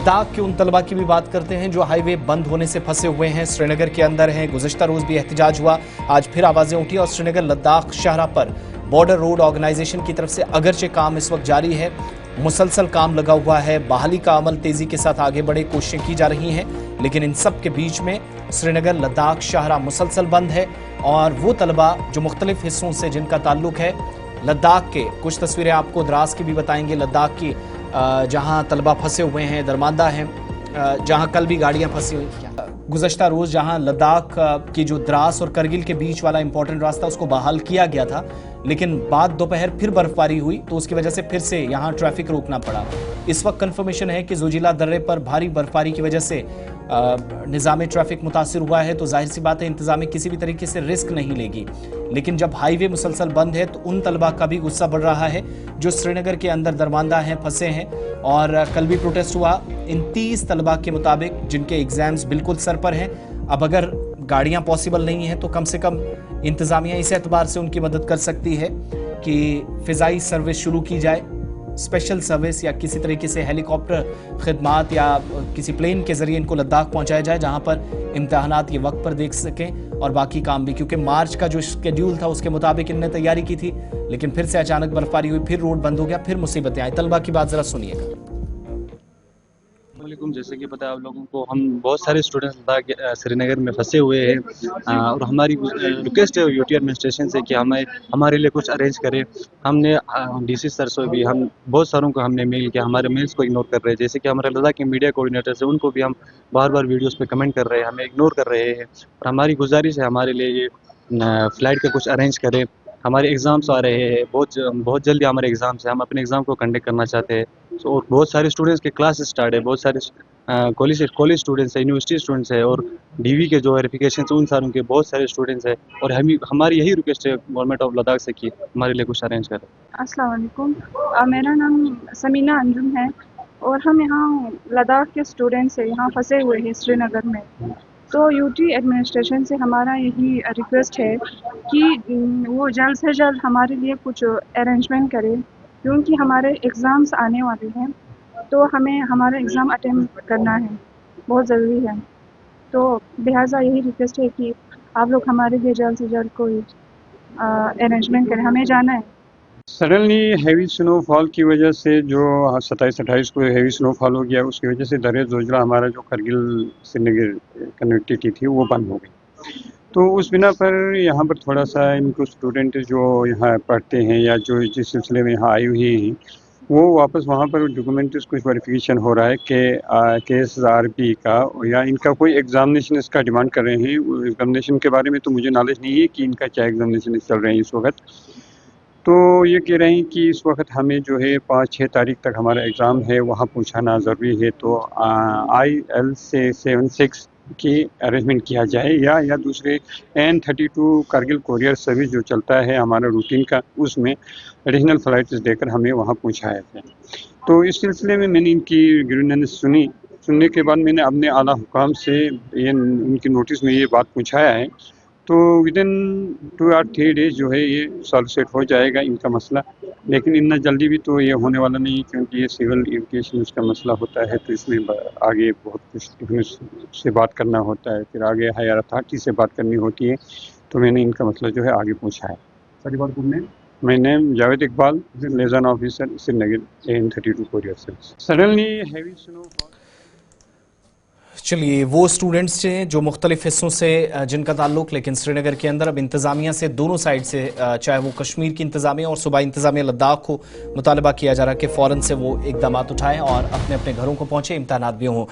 लद्दाख के उन तलबा की भी बात करते हैं जो हाईवे बंद होने से फंसे हुए हैं, श्रीनगर के अंदर हैं। गुज़श्ता रोज़ भी एहतजाज हुआ, आज फिर आवाज़ें उठी और श्रीनगर लद्दाख शाहराह पर बॉर्डर रोड ऑर्गेनाइजेशन की तरफ से अगरचे काम इस वक्त जारी है, मुसलसल काम लगा हुआ है, बहाली का अमल तेज़ी के साथ आगे बढ़े कोशिशें की जा रही हैं, लेकिन इन सब के बीच में श्रीनगर लद्दाख शाहराह मुसलसल बंद है। और वो तलबा जो मुख्तलिफ हिस्सों से जिनका ताल्लुक है लद्दाख के, कुछ तस्वीरें आपको द्रास की भी बताएंगे, लद्दाख की जहां तलबा फंसे हुए हैं, दरमांदा हैं, जहां कल भी गाड़ियां फंसी हुई। गुज़श्ता रोज़ जहां लद्दाख की जो द्रास और करगिल के बीच वाला इंपॉर्टेंट रास्ता उसको बहाल किया गया था, लेकिन बाद दोपहर फिर बर्फबारी हुई तो उसकी वजह से फिर से यहां ट्रैफिक रोकना पड़ा। इस वक्त कंफर्मेशन है कि जोजिला दर्रे पर भारी बर्फबारी की वजह से निज़ाम ट्रैफिक मुतासिर हुआ है, तो जाहिर सी बात है इंतज़ामिया किसी भी तरीके से रिस्क नहीं लेगी। लेकिन जब हाईवे मुसलसल बंद है तो उन तलबा का भी गुस्सा बढ़ रहा है जो श्रीनगर के अंदर दरमांदा हैं, फंसे हैं। और कल भी प्रोटेस्ट हुआ इन 30 तलबा के मुताबिक जिनके एग्ज़ाम्स बिल्कुल सर पर हैं। अब अगर गाड़ियाँ पॉसिबल नहीं हैं तो कम से कम इंतज़ामिया इस एतबार से उनकी मदद कर सकती है कि फ़िज़ाई सर्विस शुरू की जाए, स्पेशल सर्विस या किसी तरीके से हेलीकॉप्टर खिदमात या किसी प्लेन के ज़रिए इनको लद्दाख पहुंचाया जाए, जहां पर इम्तहानात ये वक्त पर देख सकें और बाकी काम भी, क्योंकि मार्च का जो शेड्यूल था उसके मुताबिक इनने तैयारी की थी, लेकिन फिर से अचानक बर्फबारी हुई, फिर रोड बंद हो गया, फिर मुसीबतें आई। तलबा की बात ज़रा सुनिएगा। जैसे कि पता है आप लोगों को, हम बहुत सारे स्टूडेंट्स लद्दाख श्रीनगर में फंसे हुए हैं और हमारी रिक्वेस्ट है यूटी एडमिनिस्ट्रेशन से कि हमारे लिए कुछ अरेंज करें। हमने डीसी सर से भी हम बहुत सारों को हमने मेल किया, हमारे मेल्स को इग्नोर कर रहे हैं। जैसे कि हमारे लद्दाख के मीडिया कोऑर्डिनेटर्स हैं, उनको भी हम बार बार वीडियोस पे कमेंट कर रहे हैं, हमें इग्नोर कर रहे हैं। और हमारी गुजारिश है हमारे लिए ये फ़्लाइट का कुछ अरेंज करें। हमारे एग्ज़ाम्स आ रहे हैं, बहुत जल्दी हमारे एग्ज़ाम्स हैं, हम अपने एग्ज़ाम को कंडक्ट करना चाहते हैं। और बहुत सारे स्टूडेंट्स के क्लास स्टार्ट है, बहुत सारे कॉलेज स्टूडेंट्स है, यूनिवर्सिटी स्टूडेंट्स है और डीवी के जो वेरिफिकेशन उन सारों के बहुत सारे स्टूडेंट्स है। और हमारी यही रिक्वेस्ट है गवर्नमेंट ऑफ लद्दाख से कि हमारे लिए कुछ अरेंज करें। अस्सलाम वालेकुम, मेरा नाम समीना अंजुम है और हम यहाँ लद्दाख के स्टूडेंट्स हैं, यहाँ फंसे हुए हैं श्रीनगर में। तो यूटी एडमिनिस्ट्रेशन से हमारा यही रिक्वेस्ट है कि वो जल्द से जल्द हमारे लिए कुछ अरेंजमेंट करें, क्योंकि हमारे एग्ज़ाम्स आने वाले हैं, तो हमें हमारा एग्ज़ाम अटेम्प्ट करना है, बहुत ज़रूरी है। तो लिहाजा यही रिक्वेस्ट है कि आप लोग हमारे लिए जल्द से जल्द कोई अरेंजमेंट करें, हमें जाना है। सडनली हैवी स्नोफॉल की वजह से जो 27-28 को हैवी स्नोफॉल हो गया, उसकी वजह से दर्रे जोजिला हमारा जो करगिल श्रीनगर कनेक्टिविटी थी वो बंद हो गई। तो उस बिना पर यहाँ पर थोड़ा सा इनको स्टूडेंट जो यहाँ पढ़ते हैं या जो जिस सिलसिले में यहाँ आई हुई हैं, वो वापस वहाँ पर डॉक्यूमेंट्स कुछ वेरिफिकेशन हो रहा है कि KSRP का या इनका कोई एग्जामिनेशन इसका डिमांड कर रहे हैं। एग्जामिनेशन के बारे में तो मुझे नॉलेज नहीं है कि इनका क्या एग्जामिनेशन चल रहे हैं इस वक्त। तो ये कह रहे हैं कि इस वक्त हमें जो है 5-6 तारीख तक हमारा एग्ज़ाम है, वहाँ पहुँचाना ज़रूरी है। तो IL-76 की अरेंजमेंट किया जाए या दूसरे N-32 करगिल कोरियर सर्विस जो चलता है हमारा रूटीन का, उसमें एडिशनल फ़्लाइट्स देकर हमें वहाँ पहुँचाया जाए। तो इस सिलसिले में मैंने इनकी ग्रीवेंस सुनने के बाद मैंने अपने आला हुकाम से उनकी नोटिस में ये बात पहुँचाया है। तो विदिन 2 or 3 डेज जो है ये सॉल्व सेट हो जाएगा इनका मसला। लेकिन इतना जल्दी भी तो ये होने वाला नहीं, क्योंकि ये सिविल एविएशन का मसला होता है, तो इसमें आगे बहुत कुछ से बात करना होता है, फिर आगे हायर अथॉरिटी से बात करनी होती है। तो मैंने इनका मसला जो है आगे पूछा है। मैं name Javed Iqbal, liaison officer Srinagar N-32 courier service. Suddenly heavy snowfall. चलिए, वो स्टूडेंट्स हैं जो मुख्तलिफ हिस्सों से जिनका ताल्लुक, लेकिन श्रीनगर के अंदर अब इंतज़ामिया से दोनों साइड से, चाहे वो कश्मीर की इंतज़ामिया और सूबाई इंतज़ामिया लद्दाख को मुतालबा किया जा रहा है कि फ़ौरन से वो इक़दामात उठाएं और अपने अपने घरों को पहुँचे, इम्तहानात भी हों।